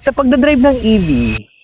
Sa pagdadrive ng EV,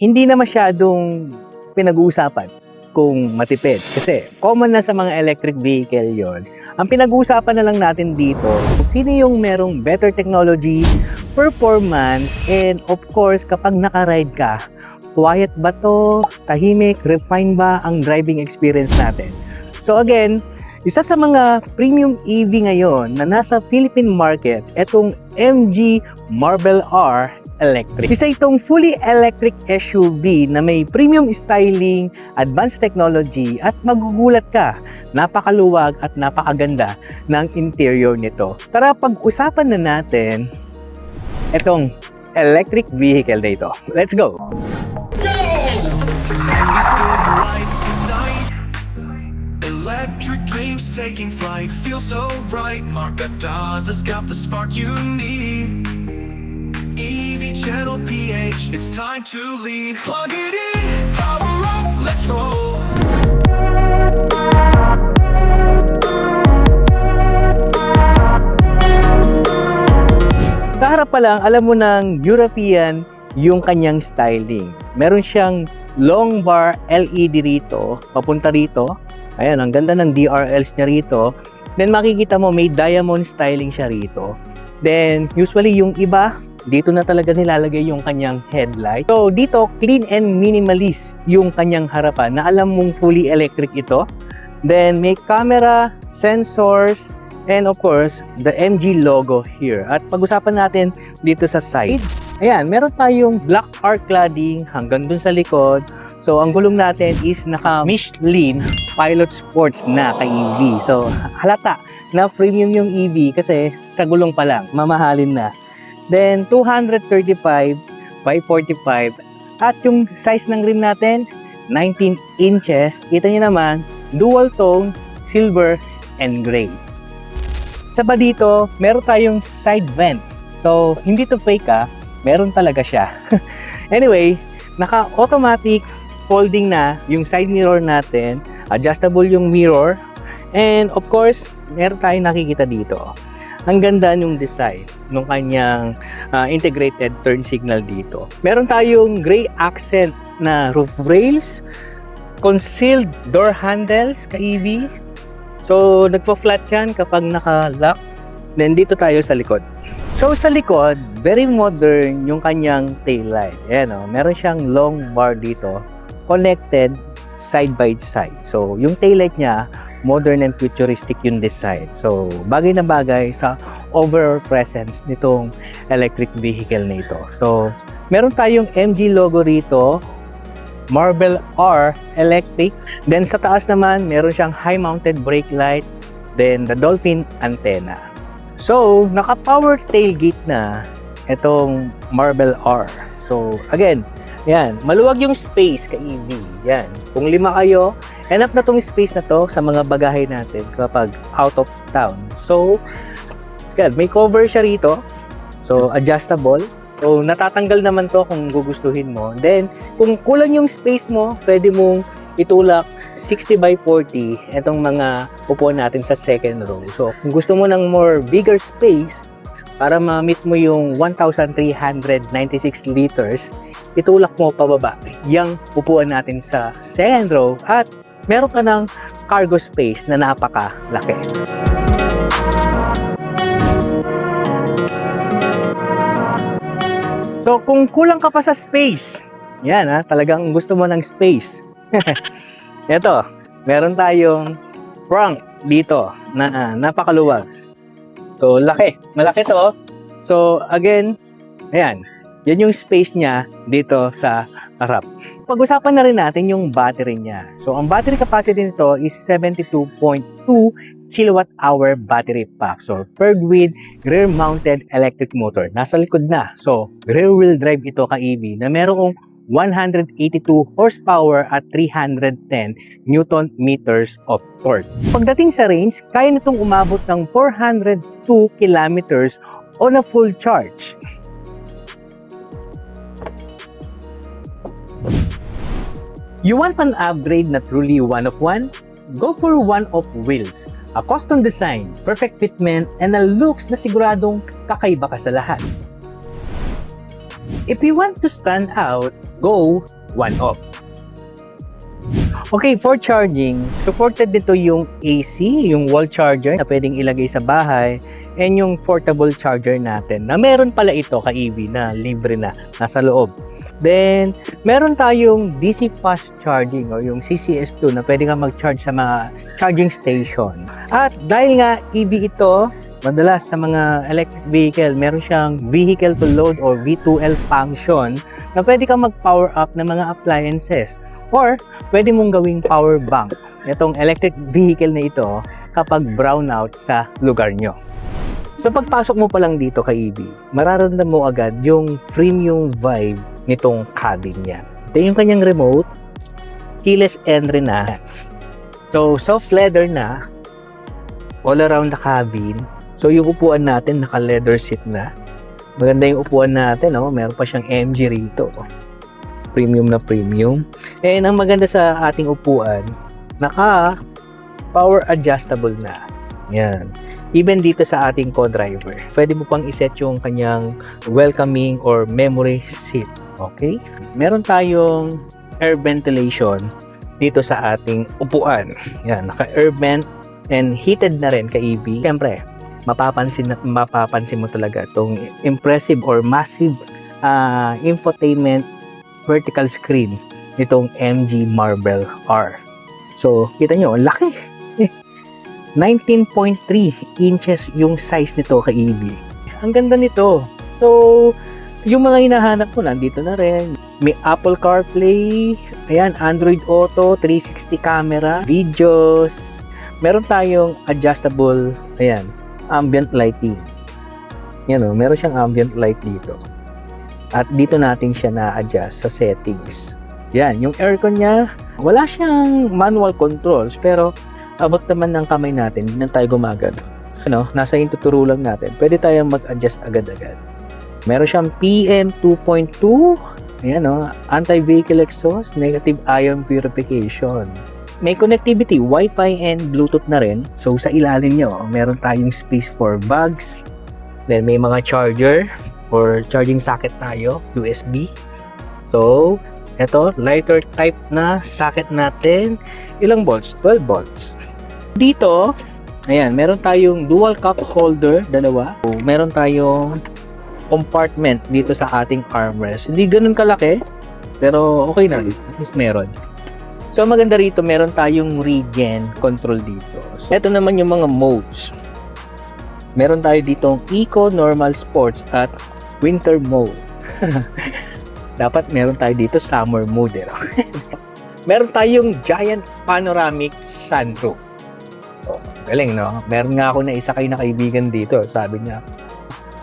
hindi na masyadong pinag-uusapan kung matipid. Kasi common na sa mga electric vehicle yon. Ang pinag-uusapan na lang natin dito kung sino yung merong better technology, performance, and of course, kapag nakaride ka, quiet ba to, tahimik, refine ba ang driving experience natin? So again, isa sa mga premium EV ngayon na nasa Philippine market, itong MG Marvel R Electric. Isa itong fully electric SUV na may premium styling, advanced technology at magugulat ka. Napakaluwag at napakaganda ng interior nito. Tara pag-usapan na natin itong electric vehicle na ito. Let's go! Electric dreams taking flight, feel so right. Marcadas has got the spark you need. EV Channel PH, it's time to lead. Plug it in, power up, let's roll. Sa harap pa lang, alam mo ng European yung kanyang styling. Meron siyang long bar LED rito, papunta rito. Ayan, ang ganda ng DRLs niya rito. Then makikita mo may diamond styling siya rito. Then usually yung iba, dito na talaga nilalagay yung kanyang headlight. So dito, clean and minimalist yung kanyang harapan na alam mong fully electric ito. Then may camera, sensors, and of course, the MG logo here. At pag-usapan natin dito sa side. Ayan, meron tayong black arc cladding hanggang dun sa likod. So ang gulong natin is naka Michelin Pilot Sports na ka-EV. So halata na premium yung EV kasi sa gulong pa lang, mamahalin na. Then 235 by 45 at yung size ng rim natin 19 inches. Kita niyo naman, dual tone, silver and gray. Sa ba dito, meron tayong side vent. So hindi to fake meron talaga siya. Anyway, naka-automatic folding na yung side mirror natin, adjustable yung mirror, and of course, meron tayong nakikita dito. Ang ganda yung design ng kanyang integrated turn signal dito. Meron tayong gray accent na roof rails, concealed door handles ka-EV. So, nagpa-flat yan kapag naka-lock. Then, dito tayo sa likod. So, sa likod, very modern yung kanyang taillight. Ayan o, meron siyang long bar dito, connected side by side. So, yung taillight niya, modern and futuristic yung design. So, bagay na bagay sa overall presence nitong electric vehicle na ito. So, meron tayong MG logo rito, Marvel R Electric. Then, sa taas naman, meron siyang high-mounted brake light, then the Dolphin antenna. So, naka-power tailgate na itong Marvel R. So, again, yan, maluwag yung space ka-EV. Yan, kung 5 kayo, enough na tong space na to sa mga bagahe natin kapag out of town. So, yan, may cover siya rito. So, adjustable. So, natatanggal naman to kung gugustuhin mo. Then, kung kulang yung space mo, pwede mong itulak 60 by 40 itong mga upuan natin sa second row. So, kung gusto mo ng more bigger space para ma-meet mo yung 1,396 liters, itulak mo pababa yung upuan natin sa second row at meron ka ng cargo space na napakalaki. So, kung kulang ka pa sa space, yan talagang gusto mo ng space. Ito, meron tayong trunk dito na napakaluwag. So, malaki to. So, again, ayan, yan yung space niya dito sa harap. Pag-usapan na rin natin yung battery niya. So, ang battery capacity nito is 72.2 kilowatt-hour battery pack. So, paired with rear-mounted electric motor. Nasa likod na. So, rear-wheel drive ito ka-EV na merong 182 horsepower at 310 Newton meters of torque. Pagdating sa range, kaya nitong umabot ng 402 kilometers on a full charge. You want an upgrade na truly one of one? Go for one-off wheels. A custom design, perfect fitment, and a looks na siguradong kakaiba ka sa lahat. if you want to stand out, go 1 off. Okay, for charging, supported dito yung AC, yung wall charger na pwedeng ilagay sa bahay, and yung portable charger natin na meron pala ito ka-EV na libre na, nasa loob. Then, meron tayong DC fast charging o yung CCS2 na pwede kang mag-charge sa mga charging station. At dahil nga EV ito, madalas sa mga electric vehicle, meron siyang vehicle to load or V2L function na pwede kang mag-power up ng mga appliances. Or, pwede mong gawing power bank itong electric vehicle na ito kapag brownout sa lugar nyo. Sa pagpasok mo pa lang dito kay EV, mararamdaman mo agad yung premium vibe nitong cabin niya. Ito yung kanyang remote, keyless entry na. So, soft leather na, all around the cabin. So, yung upuan natin, naka-leather seat na. Maganda yung upuan natin, oh. Meron pa siyang MG rito. Premium na premium. And ang maganda sa ating upuan, naka-power adjustable na. Yan. Even dito sa ating co-driver, pwede mo pang iset yung kanyang welcoming or memory seat. Okay? Meron tayong air ventilation dito sa ating upuan. Yan, naka-air vent and heated na rin ka-EV. Siyempre, mapapansin mo talaga itong impressive or massive infotainment vertical screen nitong MG Marvel R. So, kita nyo, ang laki. 19.3 inches yung size nito ka-EV. Ang ganda nito. So, yung mga hinahanap ko, nandito na rin. May Apple CarPlay, ayan, Android Auto, 360 camera, videos. Meron tayong adjustable, ayan, ambient lighting. Yan o, meron siyang ambient light dito. At dito natin siya na-adjust sa settings. Yan, yung aircon niya, wala siyang manual controls, pero abot naman ng kamay natin, hindi na tayo gumagano. Ano, nasa tuturo lang natin. Pwede tayong mag-adjust agad-agad. Meron siyang PM 2.2, ayan o, anti-vehicle exhaust, negative ion purification. May connectivity, Wi-Fi and Bluetooth na rin. So, sa ilalim nyo, meron tayong space for bags. Then, may mga charger or charging socket tayo, USB. So, eto, lighter type na socket natin. Ilang volts? 12 volts. Dito, ayan, meron tayong dual cup holder, dalawa. So, meron tayong compartment dito sa ating armrest. Hindi ganun kalaki, pero okay na. At least meron. So, maganda rito, meron tayong regen control dito. So, ito naman yung mga modes. Meron tayo ditong Eco, Normal, Sports, at Winter mode. Dapat meron tayo dito summer mode. Meron tayong giant panoramic sunroof. So, galing, no? Meron nga ako na isa kayo na kaibigan dito. Sabi niya,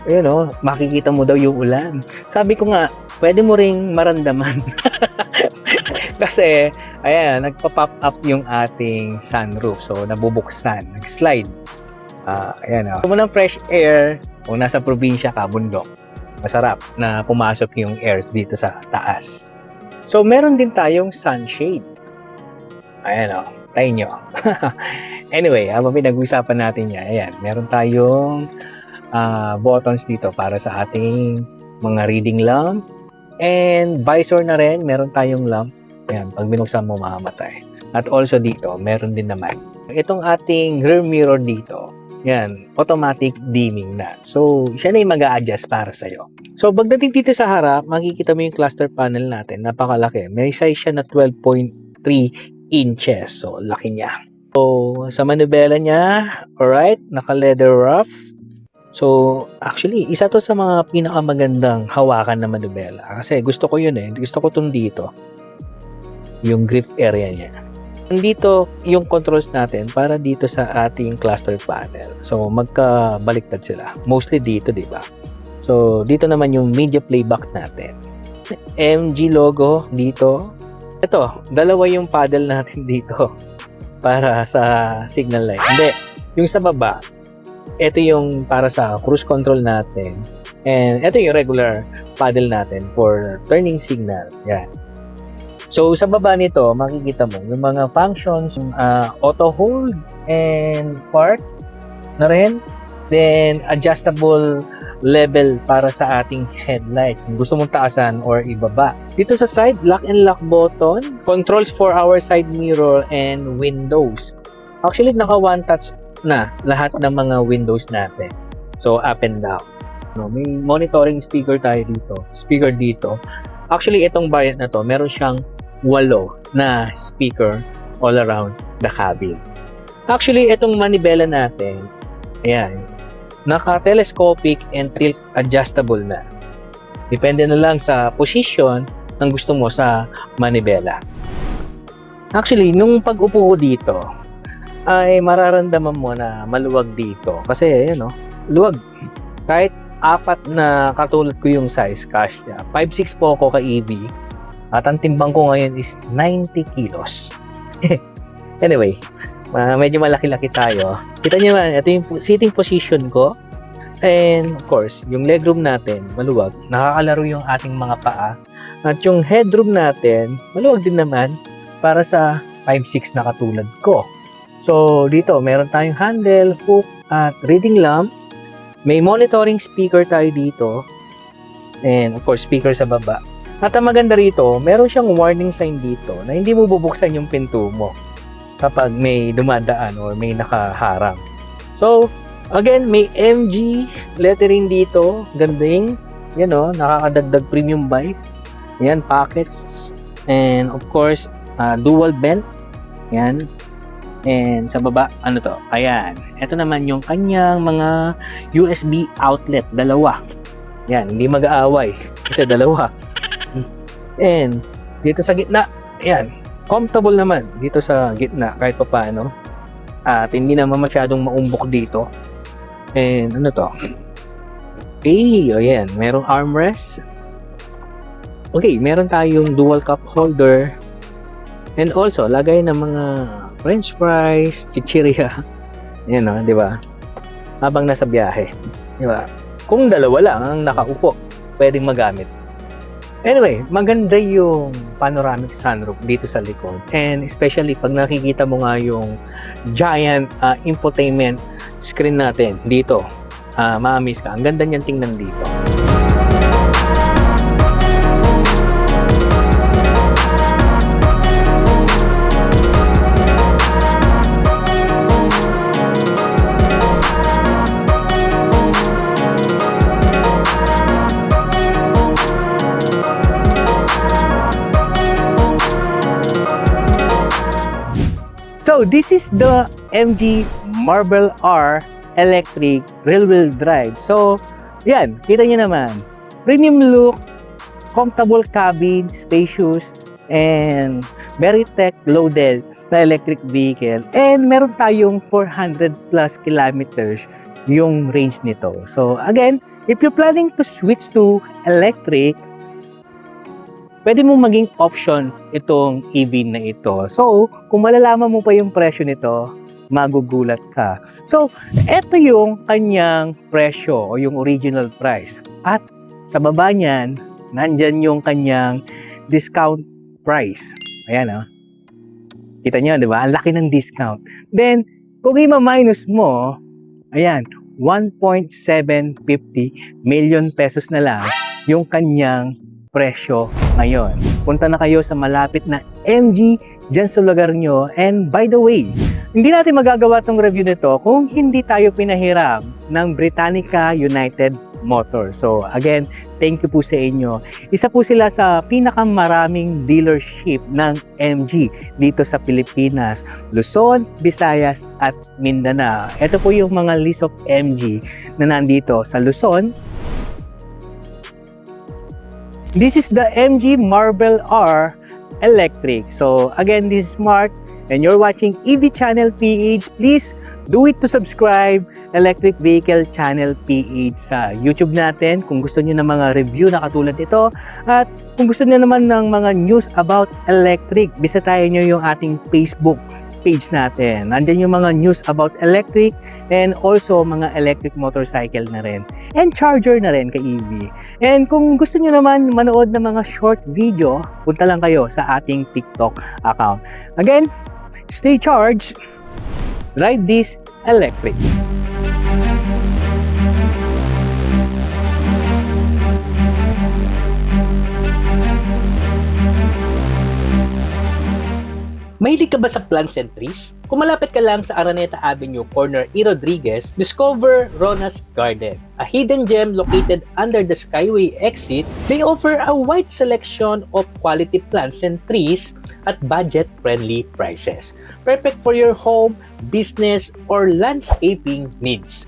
ayun, no? Makikita mo daw yung ulan. Sabi ko nga, pwede mo ring maramdaman. Kasi, ayan, nagpa-pop up yung ating sunroof. So, nabubuksan, nag-slide. Ayan, no? Kung ng fresh air, kung nasa probinsya ka, bundok, masarap na pumasok yung air dito sa taas. So, meron din tayong sunshade. Ayan o, tayo nyo. Anyway, habang pinag-usapan natin yan, ayan, meron tayong buttons dito para sa ating mga reading lamp. And visor na rin, meron tayong lamp. Ayan, pag binuksan mo, mamamatay. At also dito, meron din naman itong ating rear mirror dito. Yan, automatic dimming na. So, siya na yung mag-a-adjust para sa'yo. So, pagdating dito sa harap, makikita mo yung cluster panel natin. Napakalaki. May size siya na 12.3 inches. So, laki niya. So, sa manubela niya, alright, naka-leather wrap. So, actually, isa to sa mga pinakamagandang hawakan na manubela. Kasi gusto ko yun eh. Gusto ko itong dito. Yung grip area niya. Dito yung controls natin para dito sa ating cluster panel. So, magkabaliktad sila. Mostly dito, di ba? So, dito naman yung media playback natin. MG logo dito. Ito, dalawa yung paddle natin dito para sa signal light. Hindi, yung sa baba, ito yung para sa cruise control natin. And ito yung regular paddle natin for turning signal. Yan. So, sa baba nito, makikita mo yung mga functions, auto hold and park na rin. Then, adjustable level para sa ating headlight. Kung gusto mong taasan or ibaba. Dito sa side, lock and lock button, controls for our side mirror and windows. Actually, naka one touch na lahat ng mga windows natin. So, up and down. No, may monitoring speaker tayo dito. Speaker dito. Actually, itong variant na to, meron siyang 8 na speaker all around the cabin. Actually, itong manibela natin, ayan, naka-telescopic and tilt adjustable na. Depende na lang sa position ng gusto mo sa manibela. Actually, nung pag-upo ko dito, ay mararamdaman mo na maluwag dito. Kasi, ayan, no, luwag. Kahit 4 na katulad ko yung size, kasya. 5'6" po ako ka-EV. At ang timbang ko ngayon is 90 kilos. Anyway, medyo malaki-laki tayo. Kita nyo naman, ito yung sitting position ko. And of course, yung legroom natin, maluwag. Nakakalaro yung ating mga paa. At yung headroom natin, maluwag din naman para sa 5'6" na katulad ko. So, dito, meron tayong handle, hook, at reading lamp. May monitoring speaker tayo dito. And of course, speaker sa baba. At ang maganda rito, meron siyang warning sign dito na hindi mo bubuksan yung pinto mo kapag may dumadaan or may nakaharang. So, again, may MG lettering dito. Ganding. Yan o, nakakadagdag premium bike. Yan, pockets. And of course, dual vent. Yan. And sa baba, ano to? Ayan. Ito naman yung kanyang mga USB outlet. 2. Yan, hindi mag-aaway. Kasi 2. And dito sa gitna, ayan, comfortable naman dito sa gitna kahit pa paano. At hindi naman masyadong maumbok dito. And ano to? Okay, ayan, merong armrest. Okay, meron tayong dual cup holder. And also, lagay ng mga french fries, chichirya. Ayan o, di ba? Habang nasa biyahe. Di ba? Kung 2 lang ang nakaupo, pwedeng magamit. Anyway, maganda yung panoramic sunroof dito sa likod. And especially pag nakikita mo nga yung giant infotainment screen natin dito. Ma-amaze ka. Ang ganda niyan tingnan dito. So, this is the MG Marble R electric rear-wheel drive. So, yan, kita nyo naman. Premium look, comfortable cabin, spacious, and very tech-loaded na electric vehicle. And meron tayong 400 plus kilometers yung range nito. So, again, if you're planning to switch to electric, pwede mo maging option itong EV na ito. So, kung malalaman mo pa yung presyo nito, magugulat ka. So, ito yung kanyang presyo o yung original price. At sa baba niyan, nandyan yung kanyang discount price. Ayan, oh. Kita nyo, di ba? Ang laki ng discount. Then, kung i-minus mo, ayan, 1.750 million pesos na lang yung kanyang presyo ngayon. Punta na kayo sa malapit na MG dyan sa lugar nyo. And by the way, hindi natin magagawa tong review nito kung hindi tayo pinahiram ng Britannica United Motors. So again, thank you po sa inyo. Isa po sila sa pinakamaraming dealership ng MG dito sa Pilipinas, Luzon, Visayas at Mindanao. Ito po yung mga list of MG na nandito sa Luzon. This is the MG Marble R Electric. So again, this is Mark and you're watching EV Channel PH. Please do it to subscribe Electric Vehicle Channel PH sa YouTube natin kung gusto niyo ng mga review na katulad ito. At kung gusto niyo naman ng mga news about electric, bisitahin niyo yung ating Facebook page natin. Nandiyan yung mga news about electric and also mga electric motorcycle na rin. And charger na rin ka-EV. And kung gusto niyo naman manood ng mga short video, punta lang kayo sa ating TikTok account. Again, stay charged, ride this electric. Mahilig ka ba sa plants and trees? Kung malapit ka lang sa Araneta Avenue, corner E. Rodriguez, discover Rona's Garden. A hidden gem located under the Skyway exit, they offer a wide selection of quality plants and trees at budget-friendly prices. Perfect for your home, business, or landscaping needs.